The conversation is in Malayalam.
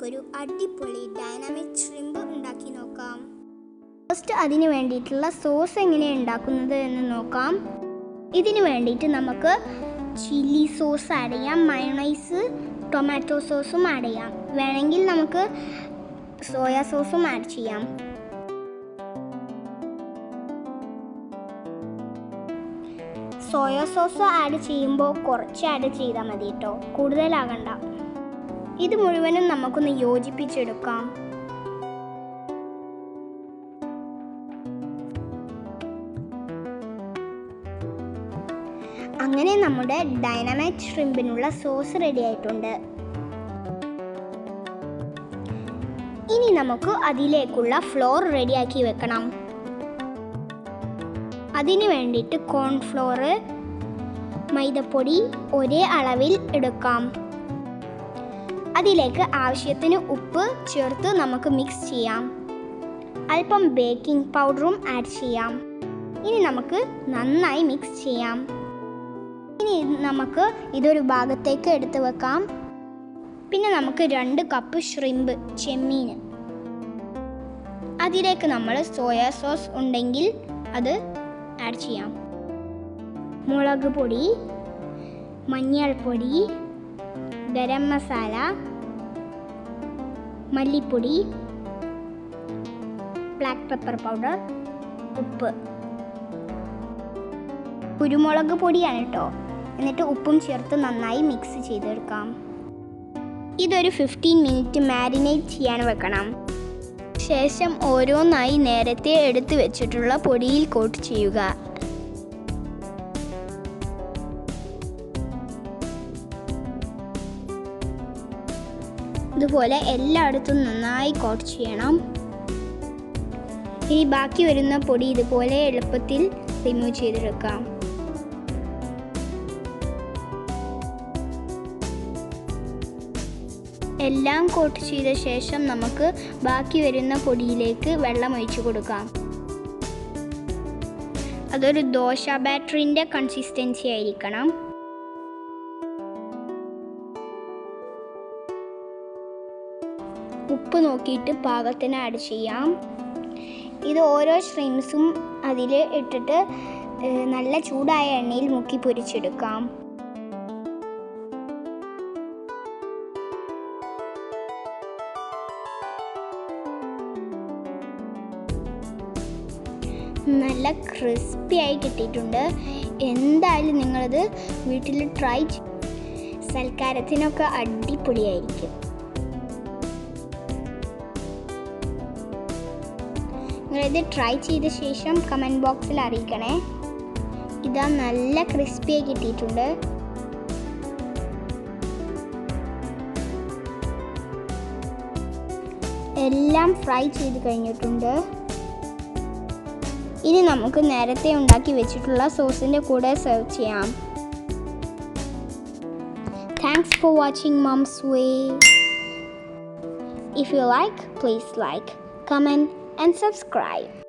നമുക്കൊരു അടിപൊളി ഡൈനാമിക് ഷ്രിമ്പ് ഉണ്ടാക്കി നോക്കാം. ഫസ്റ്റ് അതിന് വേണ്ടിയിട്ടുള്ള സോസ് എങ്ങനെയാണ് ഉണ്ടാക്കുന്നത് എന്ന് നോക്കാം. ഇതിന് വേണ്ടിയിട്ട് നമുക്ക് ചില്ലി സോസ് ആഡ് ചെയ്യാം, മയോണൈസ്, ടൊമാറ്റോ സോസും ആഡ് ചെയ്യാം. വേണമെങ്കിൽ നമുക്ക് സോയ സോസും ആഡ് ചെയ്യാം. സോയ സോസ് ആഡ് ചെയ്യുമ്പോൾ കുറച്ച് ആഡ് ചെയ്താൽ മതി കേട്ടോ, കൂടുതലാകണ്ട. ഇത് മുഴുവനും നമുക്കൊന്ന് യോജിപ്പിച്ചെടുക്കാം. അങ്ങനെ നമ്മുടെ ഡൈനാമൈറ്റ് ഷ്രിമ്പിനുള്ള സോസ് റെഡി ആയിട്ടുണ്ട്. ഇനി നമുക്ക് അതിലേക്കുള്ള ഫ്ലോർ റെഡിയാക്കി വെക്കണം. അതിന് വേണ്ടിയിട്ട് കോൺഫ്ലോർ, മൈദപ്പൊടി ഒരേ അളവിൽ എടുക്കാം. അതിലേക്ക് ആവശ്യത്തിന് ഉപ്പ് ചേർത്ത് നമുക്ക് മിക്സ് ചെയ്യാം. അല്പം ബേക്കിംഗ് പൗഡറും ആഡ് ചെയ്യാം. ഇനി നമുക്ക് നന്നായി മിക്സ് ചെയ്യാം. ഇനി നമുക്ക് ഇതൊരു ഭാഗത്തേക്ക് എടുത്ത് വെക്കാം. പിന്നെ നമുക്ക് 2 കപ്പ് ഷ്രിമ്പ്, ചെമ്മീൻ, അതിലേക്ക് നമ്മൾ സോയ സോസ് ഉണ്ടെങ്കിൽ അത് ആഡ് ചെയ്യാം. മുളക് പൊടി, മഞ്ഞൾപ്പൊടി, ഗരം മസാല, മല്ലിപ്പൊടി, ബ്ലാക്ക് പെപ്പർ പൗഡർ, ഉപ്പ്, കുരുമുളക് പൊടിയാണ് കേട്ടോ. എന്നിട്ട് ഉപ്പും ചേർത്ത് നന്നായി മിക്സ് ചെയ്തെടുക്കാം. ഇതൊരു 15 മിനിറ്റ് മാരിനേറ്റ് ചെയ്യാൻ വെക്കണം. ശേഷം ഓരോന്നായി നേരത്തെ എടുത്തു വെച്ചിട്ടുള്ള പൊടിയിൽ കോട്ട് ചെയ്യുക. ഇതുപോലെ എല്ലായിടത്തും നന്നായി കോട്ട് ചെയ്യണം. ഇനി ബാക്കി വരുന്ന പൊടി ഇതുപോലെ എളുപ്പത്തിൽ റിമൂവ് ചെയ്തെടുക്കാം. എല്ലാം കോട്ട് ചെയ്ത ശേഷം നമുക്ക് ബാക്കി വരുന്ന പൊടിയിലേക്ക് വെള്ളം ഒഴിച്ചു കൊടുക്കാം. അതൊരു ദോശ ബാറ്ററിൻ്റെ കൺസിസ്റ്റൻസി ആയിരിക്കണം. ഉപ്പ് നോക്കിയിട്ട് പാകത്തിന് ആഡ് ചെയ്യാം. ഇത് ഓരോ ഷ്രിംസും അതിൽ ഇട്ടിട്ട് നല്ല ചൂടായ എണ്ണയിൽ മുക്കി പൊരിച്ചെടുക്കാം. നല്ല ക്രിസ്പി ആയി കിട്ടിയിട്ടുണ്ട്. എന്തായാലും നിങ്ങളത് വീട്ടിൽ ട്രൈ സൽക്കാരത്തിനൊക്കെ അടിപൊളിയായിരിക്കും. നിങ്ങളിത് ട്രൈ ചെയ്ത ശേഷം കമൻറ്റ് ബോക്സിൽ അറിയിക്കണേ. ഇതാ നല്ല ക്രിസ്പി ആയി കിട്ടിയിട്ടുണ്ട്. എല്ലാം ഫ്രൈ ചെയ്ത് കഴിഞ്ഞിട്ടുണ്ട്. ഇനി നമുക്ക് നേരത്തെ ഉണ്ടാക്കി വെച്ചിട്ടുള്ള സോസിൻ്റെ കൂടെ സെർവ് ചെയ്യാം. Thanks for watching Mom's Way. If you like, please like, comment and subscribe.